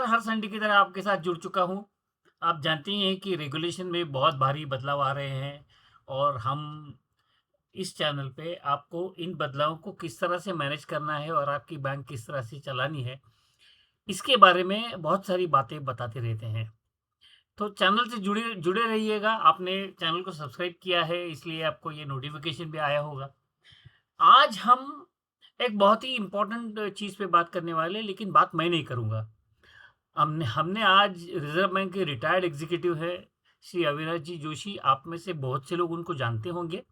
हर Sunday की तरह आपके साथ जुड़ चुका हूँ। आप जानती हैं कि रेगुलेशन में बहुत भारी बदलाव आ रहे हैं और हम इस चैनल पे आपको इन बदलावों को किस तरह से मैनेज करना है और आपकी बैंक किस तरह से चलानी है, इसके बारे में बहुत सारी बातें बताते रहते हैं। तो चैनल से जुड़े जुड़े रहिएगा। आपने चैनल को सब्सक्राइब किया है इसलिए आपको ये नोटिफ़िकेशन भी आया होगा। आज हम एक बहुत ही इम्पोर्टेंट चीज़ पे बात करने वाले हैं, लेकिन बात मैं नहीं करूँगा। हमने हमने आज रिज़र्व बैंक के रिटायर्ड एग्ज़ीक्यूटिव है, श्री अविनाश जी जोशी, आप में से बहुत से लोग उनको जानते होंगे।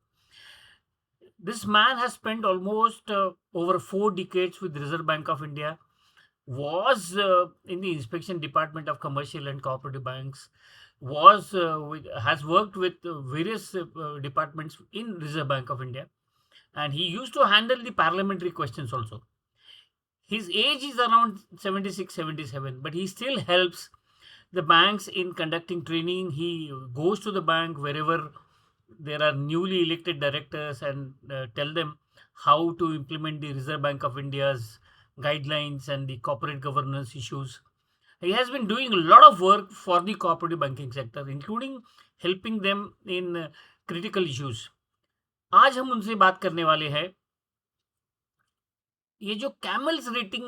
This man has spent almost over 4 decades with Reserve Bank of India, was in the inspection department of commercial and cooperative banks, has worked with various departments in Reserve Bank of India, and he used to handle the parliamentary questions also. His age is around 76, 77, but he still helps the banks in conducting training. He goes to the bank wherever there are newly elected directors and tell them how to implement the Reserve Bank of India's guidelines and the corporate governance issues. He has been doing a lot of work for the cooperative banking sector, including helping them in critical issues. आज हम उनसे बात करने वाले हैं ये जो CAMELS rating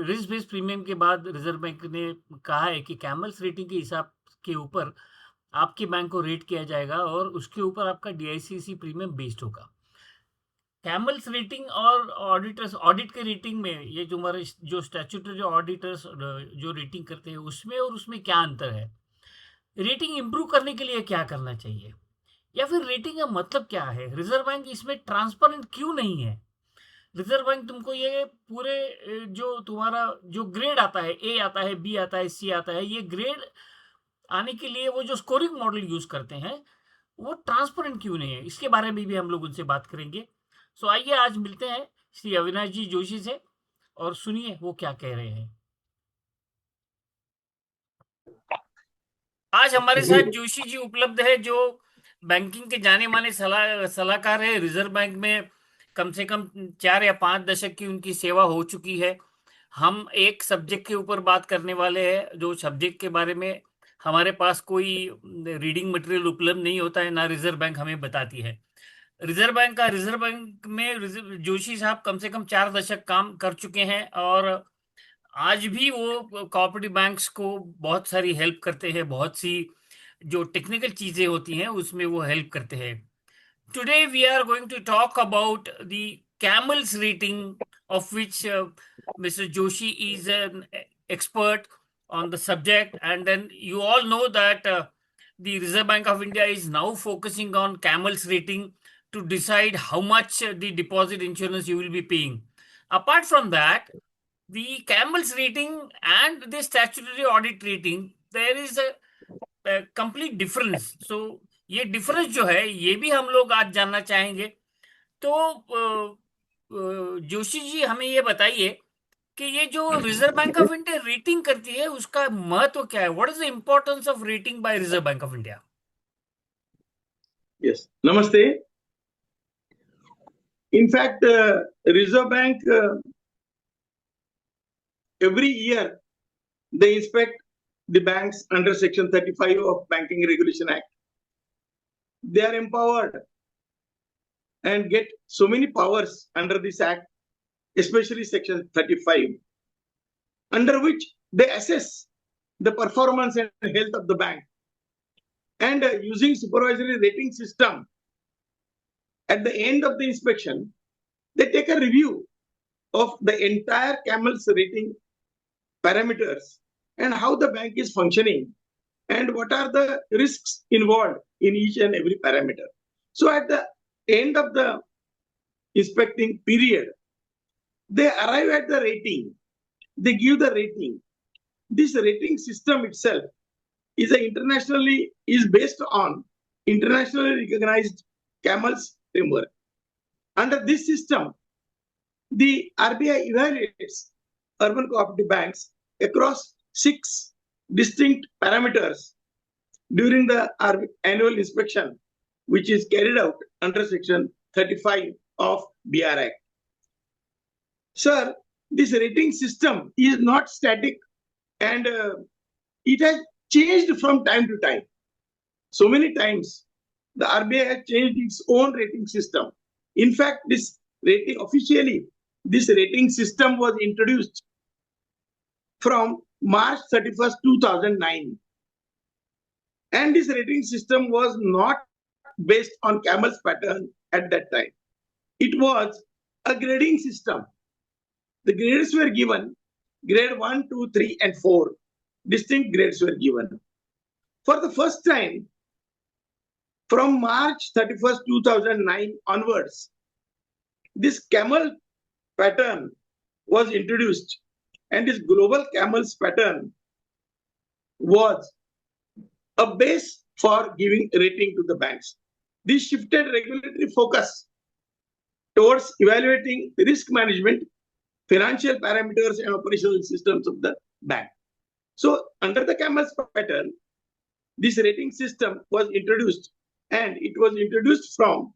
risk based premium के बाद रिजर्व बैंक ने कहा है कि कैमल्स रेटिंग के हिसाब के ऊपर आपके बैंक को रेट किया जाएगा और उसके ऊपर आपका डीआईसीसी प्रीमियम बेस्ड होगा। कैमल्स रेटिंग और ऑडिटर्स ऑडिट के रेटिंग में ये जो हमारे जो स्टैट्यूटरी ऑडिटर्स जो रेटिंग करते हैं उसमें और उसमें क्या अंतर है, रेटिंग इंप्रूव करने के लिए क्या करना चाहिए, या फिर रेटिंग का मतलब क्या है, रिजर्व बैंक इसमें ट्रांसपेरेंट क्यों नहीं है। रिजर्व बैंक तुमको ये पूरे जो तुम्हारा जो ग्रेड आता है, ए आता है, बी आता है, सी आता है, ये ग्रेड आने के लिए वो जो स्कोरिंग मॉडल यूज करते हैं वो ट्रांसपेरेंट क्यों नहीं है, इसके बारे में भी हम लोग उनसे बात करेंगे। सो आइए आज मिलते हैं श्री अविनाश जी जोशी से और सुनिए वो क्या कह रहे हैं। आज हमारे साथ जोशी जी उपलब्ध है जो बैंकिंग के जाने माने सलाहकार है। रिजर्व बैंक में कम से कम 4 या 5 दशक की उनकी सेवा हो चुकी है। हम एक सब्जेक्ट के ऊपर बात करने वाले हैं जो सब्जेक्ट के बारे में हमारे पास कोई रीडिंग मटेरियल उपलब्ध नहीं होता है, ना रिजर्व बैंक हमें बताती है। रिजर्व बैंक में जोशी साहब कम से कम 4 दशक काम कर चुके हैं और आज भी वो कोऑपरेटिव बैंक्स को बहुत सारी हेल्प करते हैं, बहुत सी जो टेक्निकल चीजें होती हैं उसमें वो हेल्प करते हैं। Today we are going to talk about the CAMELS rating of which mister Joshi is an expert on the subject, and then you all know that the Reserve Bank of India is now focusing on Camels rating to decide how much the deposit insurance you will be paying. Apart from that, the Camels rating and the statutory audit rating, there is a complete difference. So ये difference जो है ये भी हम लोग आज जानना चाहेंगे। तो जोशी जी हमें ये बताइए कि ये जो Reserve Bank of India rating करती है उसका महत्व क्या है। What is the importance of rating by Reserve Bank of India. Yes, Namaste. In fact, Reserve Bank every year they inspect the banks under Section 35 of Banking Regulation Act. They are empowered and get so many powers under this act, especially Section 35, under which they assess the performance and health of the bank. And using supervisory rating system, at the end of the inspection, they take a review of the entire Camels rating parameters and how the bank is functioning and what are the risks involved in each and every parameter. So at the end of the inspecting period, they arrive at the rating. They give the rating. This rating system itself is based on internationally recognized Camels framework. Under this system, the RBI evaluates urban cooperative banks across 6 distinct parameters during the annual inspection, which is carried out under Section 35 of BR Act. Sir, this rating system is not static and it has changed from time to time. So many times, the RBI has changed its own rating system. In fact, this rating system was introduced from March 31st, 2009. And this rating system was not based on Camels pattern at that time. It was a grading system. The grades were given, grade 1, 2, 3, and 4. Distinct grades were given. For the first time, from March 31st, 2009 onwards, this Camel pattern was introduced, and this global Camels pattern was a base for giving rating to the banks. This shifted regulatory focus towards evaluating risk management, financial parameters, and operational systems of the bank. So, under the Camels pattern, this rating system was introduced, and it was introduced from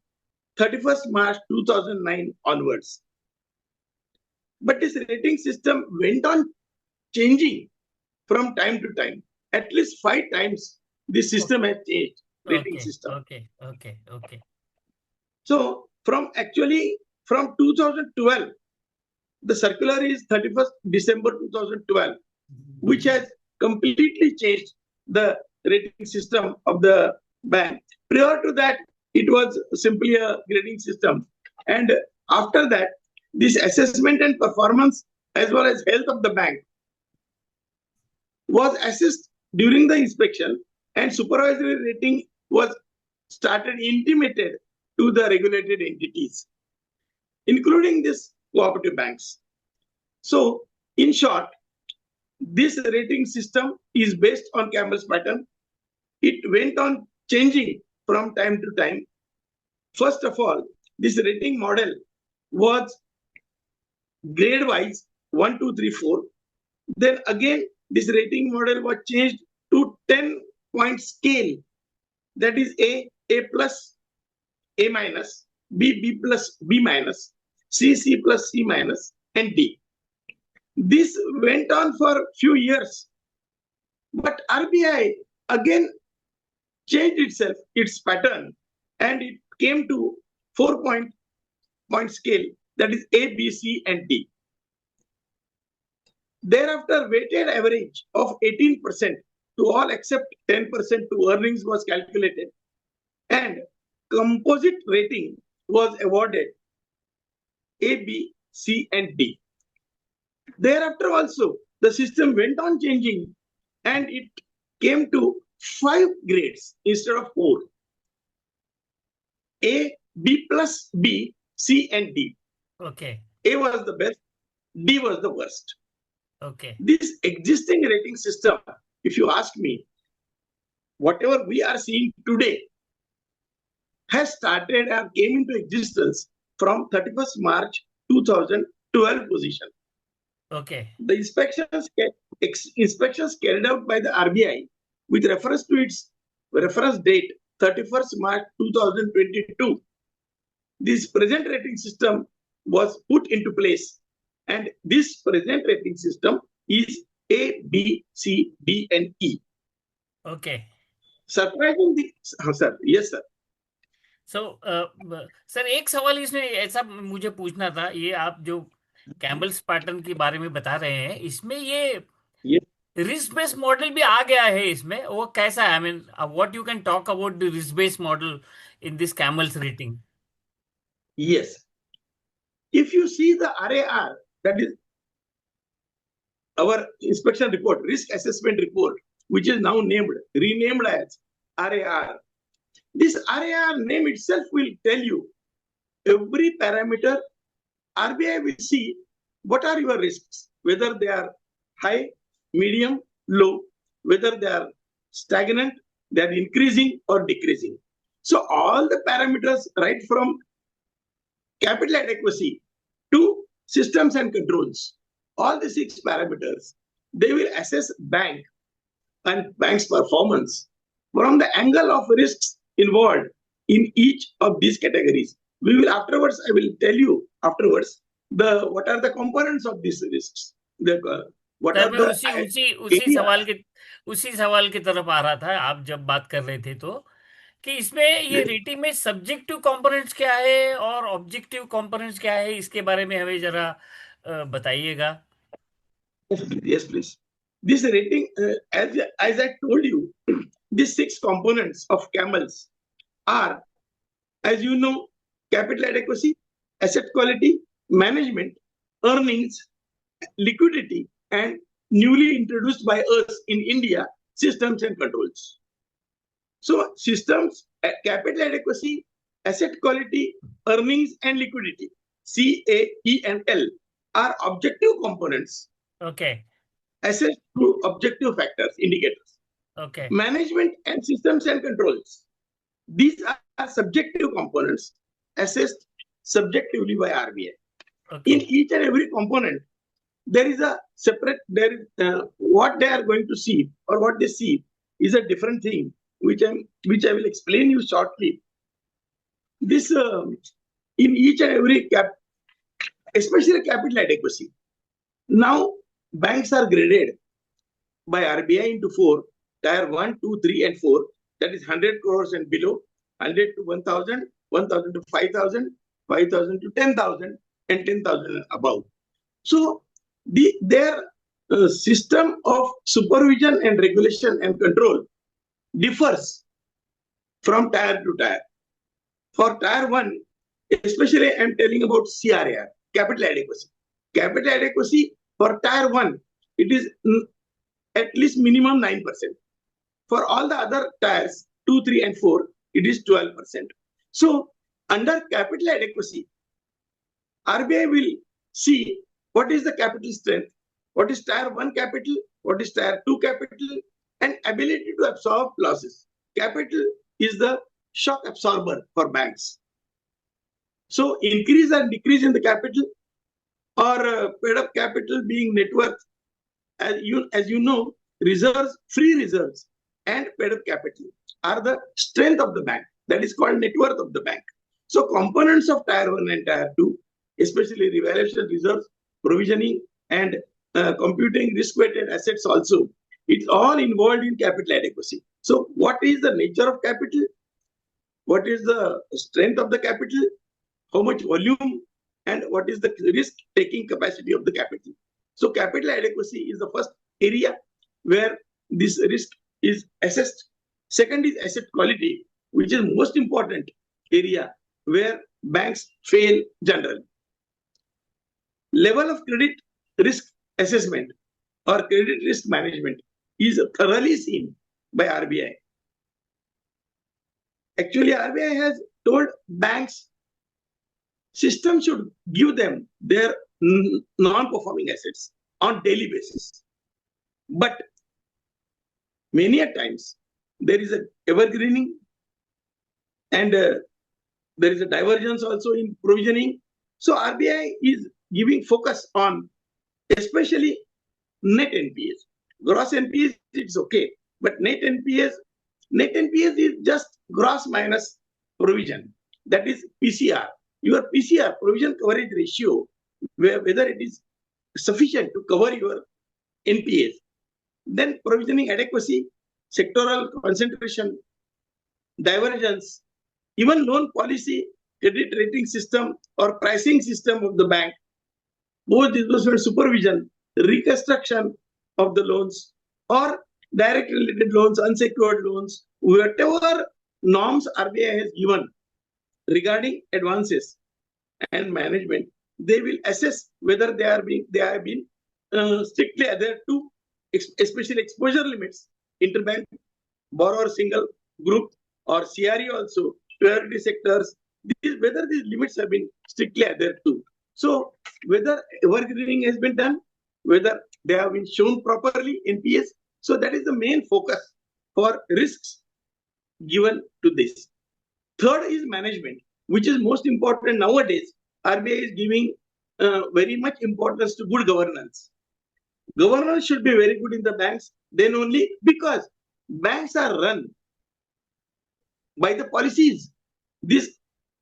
31st March 2009 onwards. But this rating system went on changing from time to time. At least 5 times this system has changed, rating system. Okay. So from 2012, the circular is 31st December 2012, which has completely changed the rating system of the bank. Prior to that, it was simply a grading system. And after that, this assessment and performance as well as health of the bank was assessed during the inspection, and supervisory rating was started intimated to the regulated entities, including these cooperative banks. So, in short, this rating system is based on Camels pattern. It went on changing from time to time. First of all, this rating model was grade-wise 1, 2, 3, 4. Then again, this rating model was changed to 10-point scale. That is A plus, A minus, B plus, B minus, C plus, C minus, and D. This went on for a few years. But RBI again changed its pattern, and it came to 4-point scale, that is A, B, C, and D. Thereafter, weighted average of 18% to all except 10% to earnings was calculated, and composite rating was awarded A, B, C, and D. Thereafter also, the system went on changing, and it came to 5 grades instead of 4. A, B plus, B, C, and D. Okay. A was the best, D was the worst. Okay. This existing rating system, if you ask me, whatever we are seeing today has started and came into existence from 31st March 2012 position. Okay. The inspections carried out by the RBI with reference to its reference date 31st March 2022. This present rating system was put into place, and this present rating system is A, B, C, D, and E. Okay. Surprisingly, sir, yes, sir. So, sir एक सवाल इसमें ऐसा मुझे पूछना था, ये आप जो कैमल्स पैटर्न के बारे में बता रहे हैं, इसमें ये रिस्क बेस्ड मॉडल भी आ गया है इसमें, वो कैसा है? I mean what you can talk about the risk based model in this CAMELS rating? Yes. If you see the RAR, that is our inspection report, risk assessment report, which is now renamed as RAR. This RAR name itself will tell you every parameter. RBI will see what are your risks, whether they are high, medium, low, whether they are stagnant, they are increasing or decreasing. So all the parameters, right from capital adequacy to systems and controls, all the 6 parameters, they will assess bank and bank's performance from the angle of risks involved in each of these categories. We will I will tell you afterwards what are the components of these risks. The what sir are मैं the उसी उसी areas? उसी सवाल की तरफ आ रहा था, आप जब बात कर रहे थे तो, कि इसमें ये रेटिंग में सब्जेक्टिव कंपोनेंट्स क्या है और ऑब्जेक्टिव कंपोनेंट्स क्या है, इसके बारे में हमें जरा बताइएगा। Yes, please. This rating, as I told you, these 6 components of Camels are, as you know, capital adequacy, asset quality, management, earnings, liquidity, and newly introduced by us in India, systems and controls. So systems, capital adequacy, asset quality, earnings, and liquidity, C, A, E, and L, are objective components okay assessed through objective factors, indicators. Okay Management and systems and controls. These are subjective components assessed subjectively by RBI. Okay In each and every component, there is a separate, there is what they are going to see or what they see is a different thing, which I will explain you shortly. This in each and every especially capital adequacy. Now banks are graded by RBI into 4, tier 1, 2, 3, and 4, that is 100 crores and below, 100 to 1,000, 1,000 to 5,000, 5,000 to 10,000, and 10,000 and above. So their system of supervision and regulation and control differs from tier to tier. For tier 1, especially I am telling about CRAR, capital adequacy. Capital adequacy for tier 1, it is at least minimum 9%. For all the other tiers, 2, 3, and 4, it is 12%. So, under capital adequacy, RBI will see what is the capital strength, what is tier 1 capital, what is tier 2 capital, and ability to absorb losses. Capital is the shock absorber for banks. So, increase and decrease in the capital or paid up capital being net worth, as you know, reserves, free reserves, and paid up capital are the strength of the bank. That is called net worth of the bank. So components of tier 1 and tier 2, especially revaluation reserves, provisioning, and computing risk-weighted assets also, it's all involved in capital adequacy. So what is the nature of capital? What is the strength of the capital? How much volume? And what is the risk-taking capacity of the capital? So capital adequacy is the first area where this risk is assessed. Second is asset quality, which is most important area where banks fail generally. Level of credit risk assessment or credit risk management is thoroughly seen by RBI. Actually, RBI has told banks system should give them their non-performing assets on daily basis. But many a times there is a evergreening and there is a divergence also in provisioning. So RBI is giving focus on especially net NPAs. Gross NPAs, it's okay. But net NPAs is just gross minus provision. That is PCR. Your PCR, provision coverage ratio, whether it is sufficient to cover your NPAs. Then provisioning adequacy, sectoral concentration, divergence, even loan policy, credit rating system or pricing system of the bank, both disbursement supervision, reconstruction of the loans or direct related loans, unsecured loans, whatever norms RBI has given regarding advances and management, they will assess whether they have been strictly adhered to, especially exposure limits, interbank, borrower single group, or CRE also, priority sectors, whether these limits have been strictly adhered to. So whether evergreening has been done, whether they have been shown properly in PS. So that is the main focus for risks given to this. Third is management, which is most important nowadays. RBI is giving very much importance to good governance. Governance should be very good in the banks, then only, because banks are run by the policies. These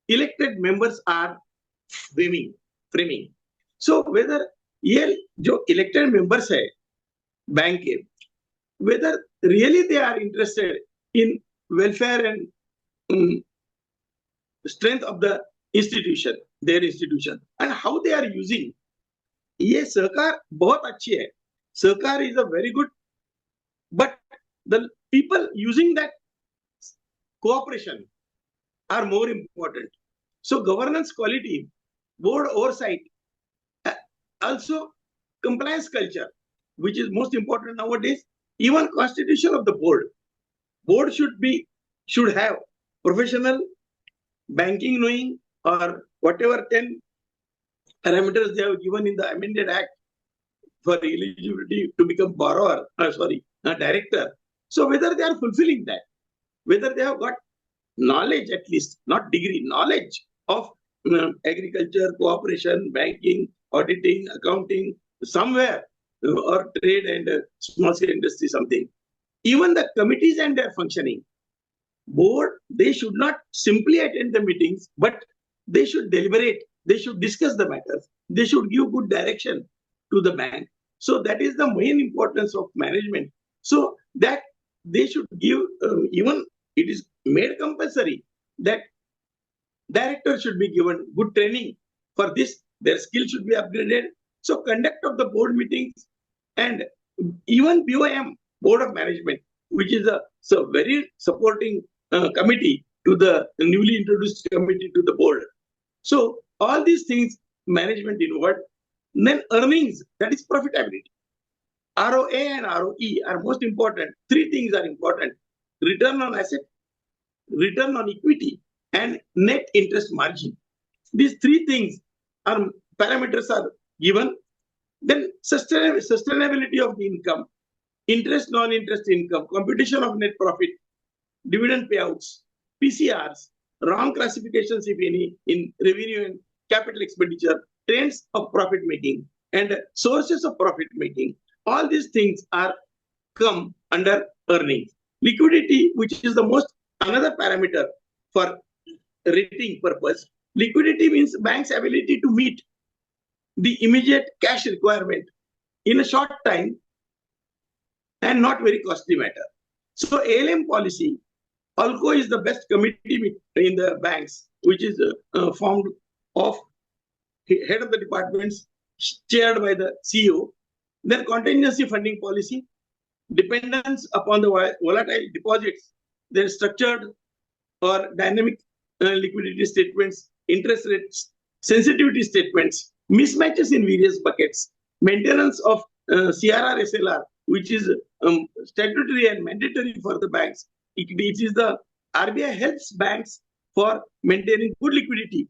elected members are framing. So whether ये जो elected members है, bank के, whether really they are interested in welfare and strength of the institution, their institution, and how they are using. ये सरकार बहुत अच्छी है. Sarkar is a very good, but the people using that cooperation are more important. So governance quality, board oversight, also compliance culture, which is most important nowadays. Even constitution of the board should have professional banking knowing, or whatever 10 parameters they have given in the amended act for eligibility to become a director. So whether they are fulfilling that, whether they have got knowledge, at least not degree, knowledge of agriculture, cooperation, banking, auditing, accounting, somewhere, or trade and small scale industry, something. Even the committees and their functioning, board, they should not simply attend the meetings, but they should deliberate, they should discuss the matters, they should give good direction to the bank. So that is the main importance of management. So that they should give, even it is made compulsory that directors should be given good training for this, their skill should be upgraded. So conduct of the board meetings, and even BOM, Board of Management, which is a very supporting committee to the newly introduced committee to the board. So all these things, management involved. Then earnings, that is profitability. ROA and ROE are most important. Three things are important: return on asset, return on equity, and net interest margin. These three things are parameters are given. Then sustainability of the income, interest, non-interest income, computation of net profit, dividend payouts, PCRs, wrong classifications, if any, in revenue and capital expenditure, trends of profit making, and sources of profit making. All these things are come under earnings. Liquidity, which is the most another parameter for rating purpose. Liquidity means bank's ability to meet the immediate cash requirement in a short time and not very costly matter. So ALM policy, ALCO is the best committee in the banks, which is formed of head of the departments, chaired by the CEO. Then contingency funding policy, dependence upon the volatile deposits, then structured or dynamic liquidity statements, interest rates, sensitivity statements, mismatches in various buckets, maintenance of CRR SLR, which is statutory and mandatory for the banks. It is the RBI helps banks for maintaining good liquidity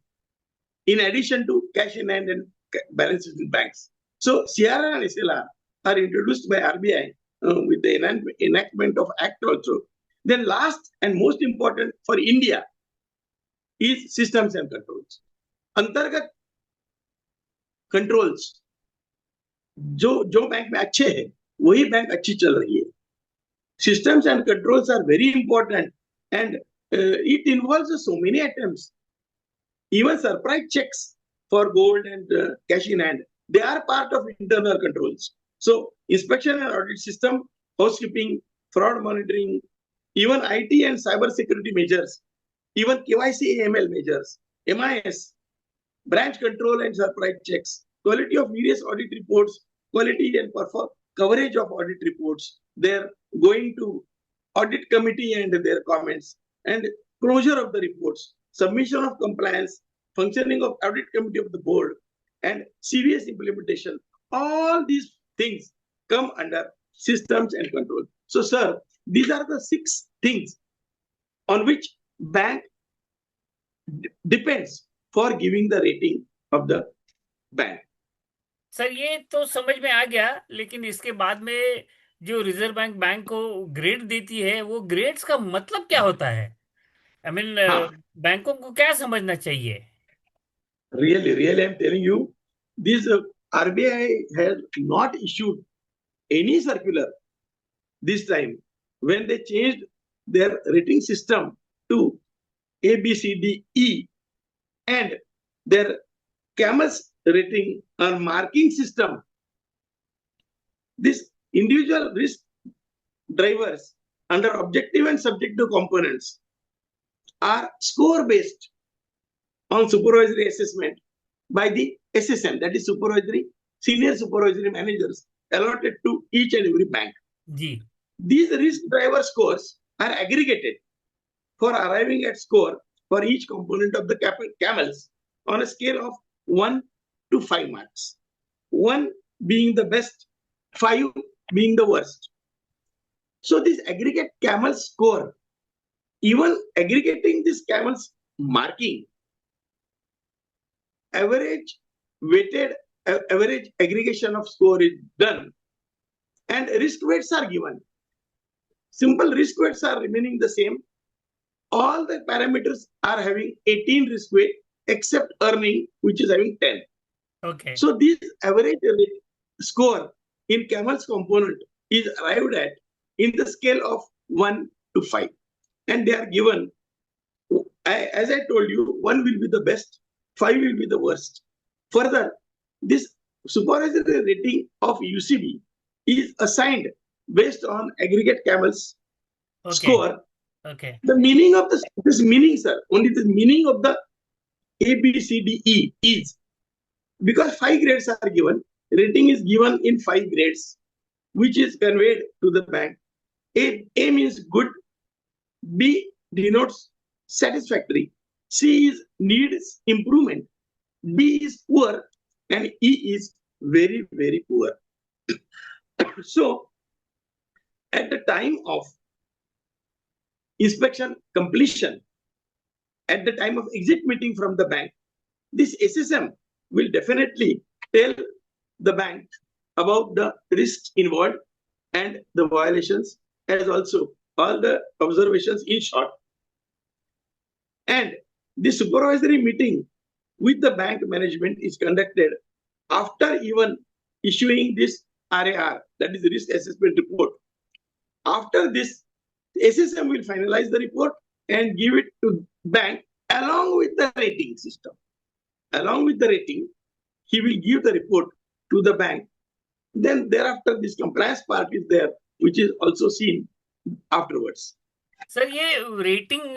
in addition to cash in hand and balances in banks. So CRR and SLR are introduced by RBI with the enactment of Act also. Then last and most important for India is systems and controls. अंतर्गत controls जो bank में अच्छे हैं वही bank अच्छी चल रही है. Systems and controls are very important, and it involves so many items. Even surprise checks for gold and cash in hand, they are part of internal controls. So inspection and audit system, housekeeping, fraud monitoring, even IT and cyber security measures, even KYC AML measures, MIS, branch control and surprise checks, quality of various audit reports, quality and coverage of audit reports, they're going to audit committee and their comments, and closure of the reports, submission of compliance, functioning of audit committee of the board, and CVS implementation. All these things come under systems and control. So, sir, these are the 6 things on which bank depends for giving the rating of the bank. Sir ये तो समझ में आ गया, लेकिन इसके बाद में जो रिजर्व बैंक को ग्रेड देती है, वो ग्रेड्स का मतलब क्या होता है? आई मीन बैंकों को क्या समझना चाहिए? Really, I'm telling you, this RBI has not issued any circular this time when they changed their rating system to A, B, C, D, E, and their Camels rating or marking system. This individual risk drivers under objective and subjective components are score based on supervisory assessment by the SSM, that is supervisory, senior supervisory managers allotted to each and every bank. जी. These risk driver scores are aggregated for arriving at score for each component of the Camels on a scale of 1 to 5 marks. 1 being the best, 5 being the worst. So this aggregate Camels score, even aggregating this Camels marking, average aggregation of score is done and risk weights are given. Simple risk weights are remaining the same. All the parameters are having 18 risk weight except earning, which is having 10. Okay. So this average score in Camels component is arrived at in the scale of 1 to 5. And they are given, as I told you, 1 will be the best, 5 will be the worst. Further, this supervisory rating of UCB is assigned based on aggregate Camels score. Okay. The meaning of this meaning, sir, only the meaning of the A, B, C, D, E is because 5 grades are given, rating is given in 5 grades, which is conveyed to the bank. A means good, B denotes satisfactory, C is needs improvement, D is poor, and E is very, very poor. So, at the time of inspection completion, at the time of exit meeting from the bank, this SSM will definitely tell the bank about the risks involved and the violations, as also all the observations in short. And the supervisory meeting with the bank management is conducted after even issuing this RAR, that is the risk assessment report. After this, the SSM will finalize the report and give it to bank along with the rating system. Along with the rating, he will give the report to the bank. Then thereafter, this compliance part is there, which is also seen afterwards. Sir ये rating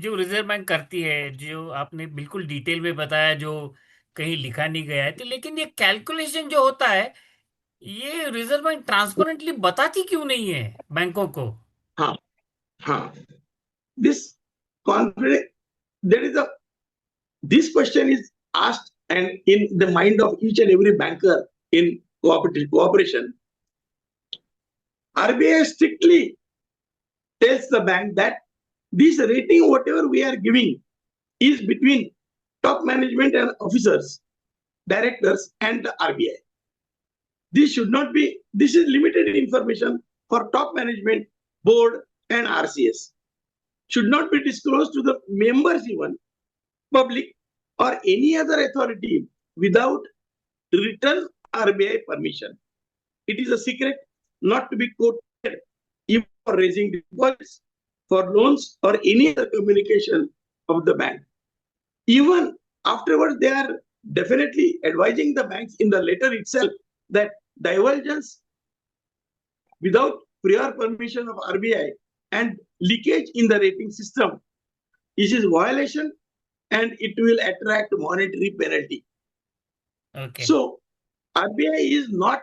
जो Reserve bank करती है, जो आपने बिल्कुल detail में बताया, जो कहीं लिखा नहीं गया है, तो लेकिन ये कैलकुलेशन जो होता है, ये रिजर्व बैंक ट्रांसपेरेंटली बताती क्यों नहीं है बैंकों को? हाँ, हाँ. This confidence, this question is asked and in the mind of each and every banker in cooperation. RBI strictly tells the bank that this rating, whatever we are giving, is between top management and officers, directors, and the RBI. This should not be, this is limited information for top management, board, and RCS. Should not be disclosed to the members even, public, or any other authority without written RBI permission. It is a secret not to be quoted even for raising deposits, for loans, or any other communication of the bank. Even afterwards, they are definitely advising the banks in the letter itself that divergence without prior permission of RBI and leakage in the rating system is a violation and it will attract monetary penalty. Okay. So RBI is not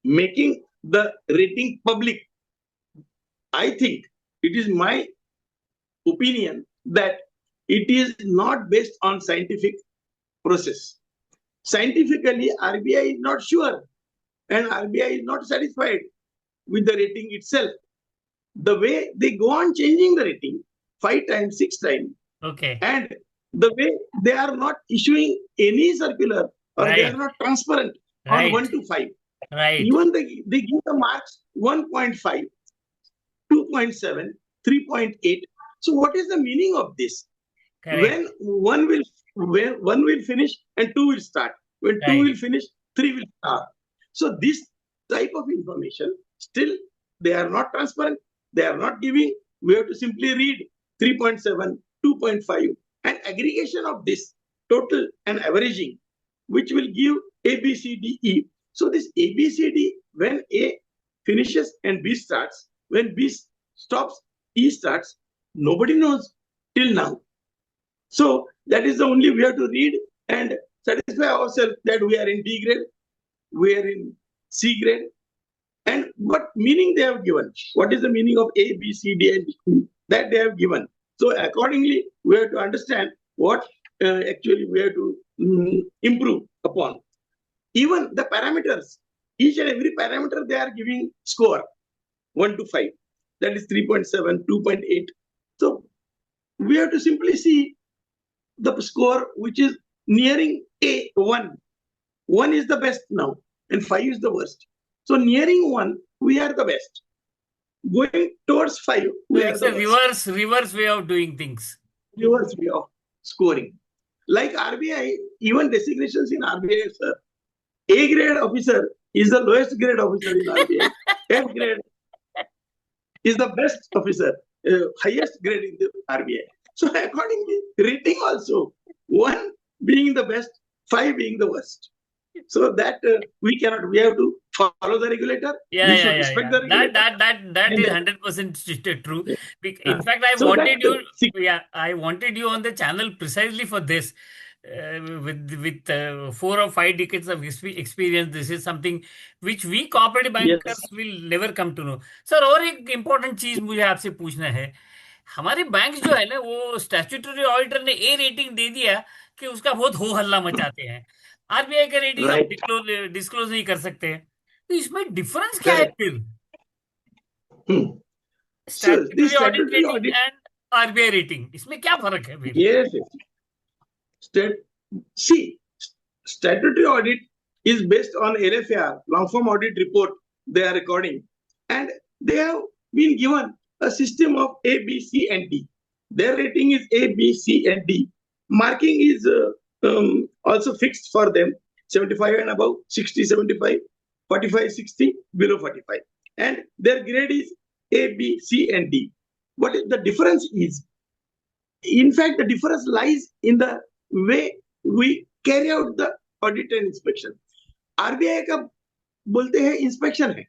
making the rating public. I think it is my opinion that it is not based on scientific process. Scientifically, RBI is not sure and RBI is not satisfied with the rating itself. The way they go on changing the rating 5 times, 6 times, Okay. and the way they are not issuing any circular or they Right. are not transparent Right. on 1 to 5. Right. Even they give the marks 1.5, 2.7, 3.8. So what is the meaning of this? Correct. When one will finish and 2 will start. When 2 Right. will finish, 3 will start. So this type of information, still they are not transparent. They are not giving. We have to simply read 3.7, 2.5, and aggregation of this total and averaging, which will give A, B, C, D, E. So this A, B, C, D when A finishes and B starts, when B stops, E starts, nobody knows till now. So that is the only we have to read and satisfy ourselves that we are in D grade, we are in C grade, and what meaning they have given. What is the meaning of A, B, C, D, and E that they have given. So accordingly, we have to understand what actually we have to improve upon. Even the parameters, each and every parameter they are giving score 1 to 5. That is 3.7, 2.8. So we have to simply see the score which is nearing A, 1. 1 is the best now, and 5 is the worst. So nearing 1, we are the best. Going towards 5, we are It's the a worst. reverse way of doing things. Reverse way of scoring. Like RBI, even designations in RBI, sir. A grade officer is the lowest grade officer in RBI. F grade is the best officer, highest grade in the RBI. So accordingly, rating also, 1 being the best, 5 being the worst. So that we cannot, we have to follow the regulator. We should respect the regulator. That is 100% true. In fact, I so that wanted you, I wanted you on the channel precisely for this. With 4 or 5 decades of experience, this is something which we cooperative yes, bankers will never come to know. Sir और एक important चीज मुझे आपसे पूछना है, हमारे bank जो है ना वो स्टैट्यूटरी ऑडिटर ने ए रेटिंग दे दिया कि उसका बहुत हो हल्ला मचाते हैं, आरबीआई का रेटिंग हम right, डिस्क्लोज नहीं कर सकते, तो इसमें डिफरेंस क्या है correct. फिर So this statutory audit statutory rating audit, and RBI rating, इसमें क्या फर्क है फिर? yes, stat, see, statutory audit is based on LFAR, long form audit report they are recording, and they have been given a system of A, B, C, and D. Their rating is A, B, C, and D. Marking is also fixed for them, 75 and above, 60, 75, 45, 60, below 45. And their grade is A, B, C, and D. What the difference is? In fact, the difference lies in the way we carry out the audit and inspection. RBI का बोलते हैं inspection है,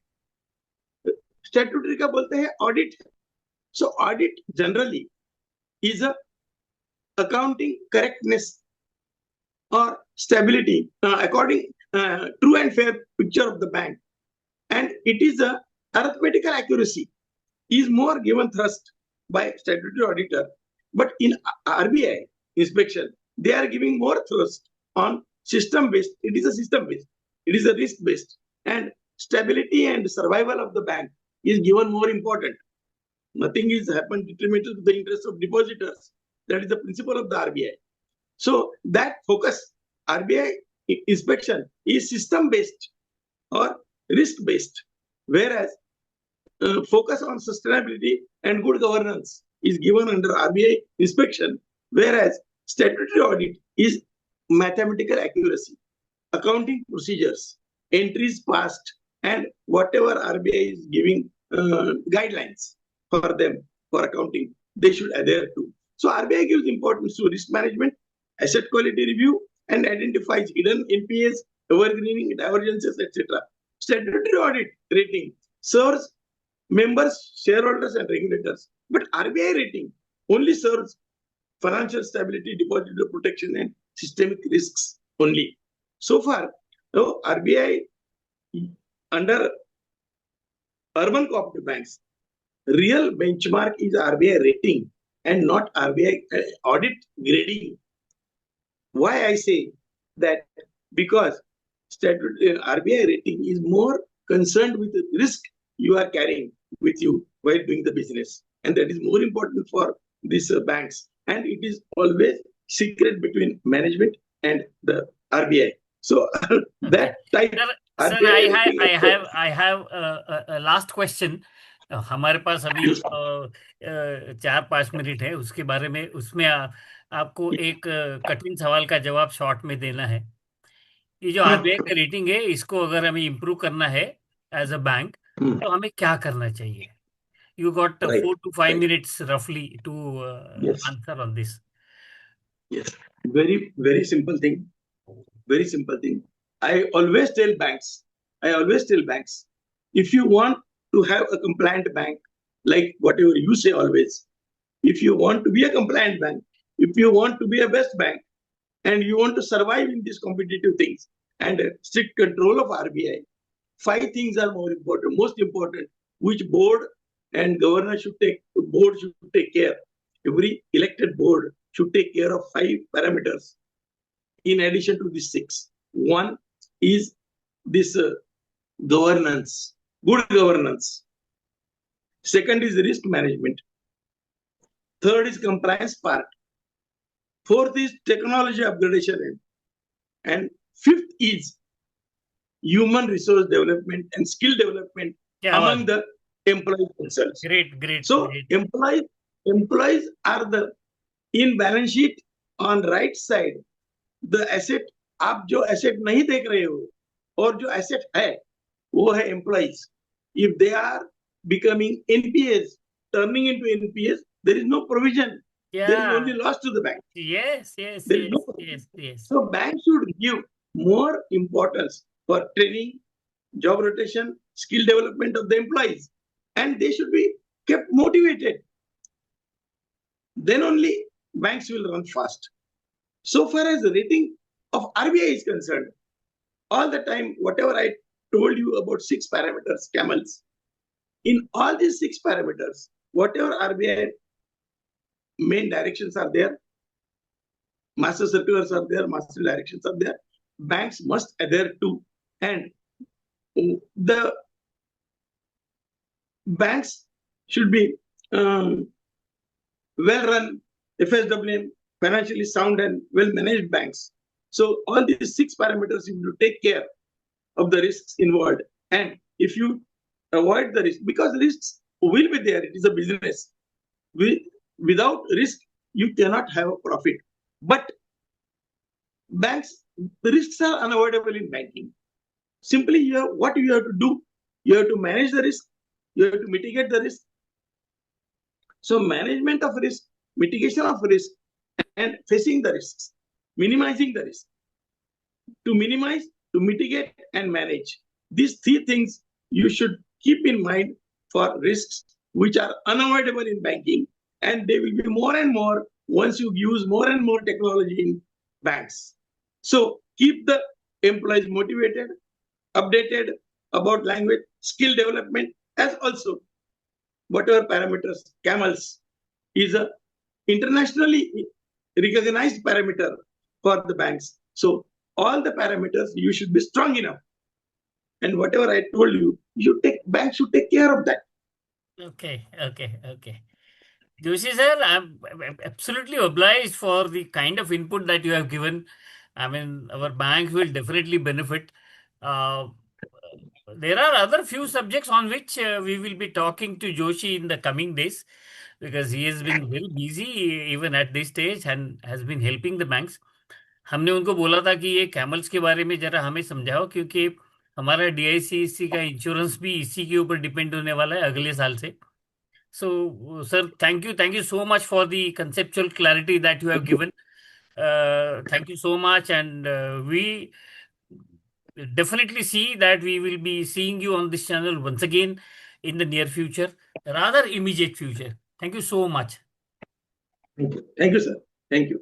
statutory का बोलते हैं audit है. So audit generally is a accounting correctness or stability according true and fair picture of the bank, and it is a arithmetical accuracy is more given thrust by statutory auditor. But in RBI inspection, they are giving more thrust on system based. It is a system based, it is a risk based, and stability and survival of the bank is given more important. Nothing is happened detrimental to the interest of depositors. That is the principle of the RBI. So that focus, RBI inspection is system based or risk based, whereas focus on sustainability and good governance is given under RBI inspection, whereas statutory audit is mathematical accuracy, accounting procedures, entries passed, and whatever RBI is giving guidelines for them for accounting, they should adhere to. So RBI gives importance to risk management, asset quality review, and identifies hidden NPAs, evergreening, divergences, etc. Statutory audit rating serves members, shareholders, and regulators. But RBI rating only serves financial stability, depositor protection, and systemic risks only. So far, RBI under Urban Co-operative Banks, real benchmark is RBI rating and not RBI audit grading. Why I say that? Because RBI rating is more concerned with the risk you are carrying with you while doing the business, and that is more important for these banks, and it is always secret between management and the RBI. So that type Sir, I have a last question. हमारे पास अभी 4-5 minute है, उसके बारे में उसमें आपको एक कठिन सवाल का जवाब शॉर्ट में देना है. ये जो आरबीआई का रेटिंग है, इसको अगर हमें इम्प्रूव करना है एज अ बैंक, तो हमें क्या करना चाहिए? You got 4 to 5 minutes roughly to answer on this. Yes, very simple thing. Very simple thing. I always tell banks if you want to have a compliant bank, like whatever you say always, if you want to be a compliant bank, if you want to be a best bank, and you want to survive in these competitive things and strict control of RBI, five things are more important, most important, which board and governor should take care. Every elected board should take care of five parameters in addition to these six. One is this governance, good governance. Second is risk management. Third is compliance part. Fourth is technology upgradation. And fifth is human resource development and skill development among the employees themselves. Great. So employees are the in balance sheet on right side. The asset, आप जो asset नहीं देख रहे हो और जो asset है वो है employees. If they are becoming NPAs, turning into NPAs, there is no provision. Yeah. There is only loss to the bank. Yes. So banks should give more importance for training, job rotation, skill development of the employees, and they should be kept motivated. Then only banks will run fast. So far as the rating of RBI is concerned, all the time, whatever I told you about 6 parameters, Camels, in all these 6 parameters, whatever RBI main directions are there, master circulars are there, master directions are there, banks must adhere to, and the banks should be well run, FSWM, financially sound and well managed banks. So all these 6 parameters you have to take care of the risks involved, and if you avoid the risk, because risks will be there, it is a business. Without risk, you cannot have a profit. But banks, the risks are unavoidable in banking. Simply, what you have to do, you have to manage the risk, you have to mitigate the risk. So management of risk, mitigation of risk, and facing the risks, minimizing the risk. To minimize, to mitigate, and manage. These 3 things you should keep in mind for risks which are unavoidable in banking, and they will be more and more once you use more and more technology in banks. So keep the employees motivated, updated about language, skill development, as also whatever parameters. Camels is a internationally recognized parameter for the banks. So all the parameters, you should be strong enough. And whatever I told you, banks should take care of that. Okay. Joshi sir, I'm absolutely obliged for the kind of input that you have given. I mean, our bank will definitely benefit. There are other few subjects on which we will be talking to Joshi in the coming days, because he has been very busy even at this stage and has been helping the banks. हमने उनको बोला था कि ये camels के बारे में जरा हमें समझाओ, क्योंकि हमारा DICC का इंश्योरेंस भी इसी के ऊपर डिपेंड होने वाला है अगले साल से. So, sir, thank you so much for the conceptual clarity that you have given. Thank you so much, and we definitely see that we will be seeing you on this channel once again in the near future, rather immediate future. Thank you so much. Thank you, sir. Thank you.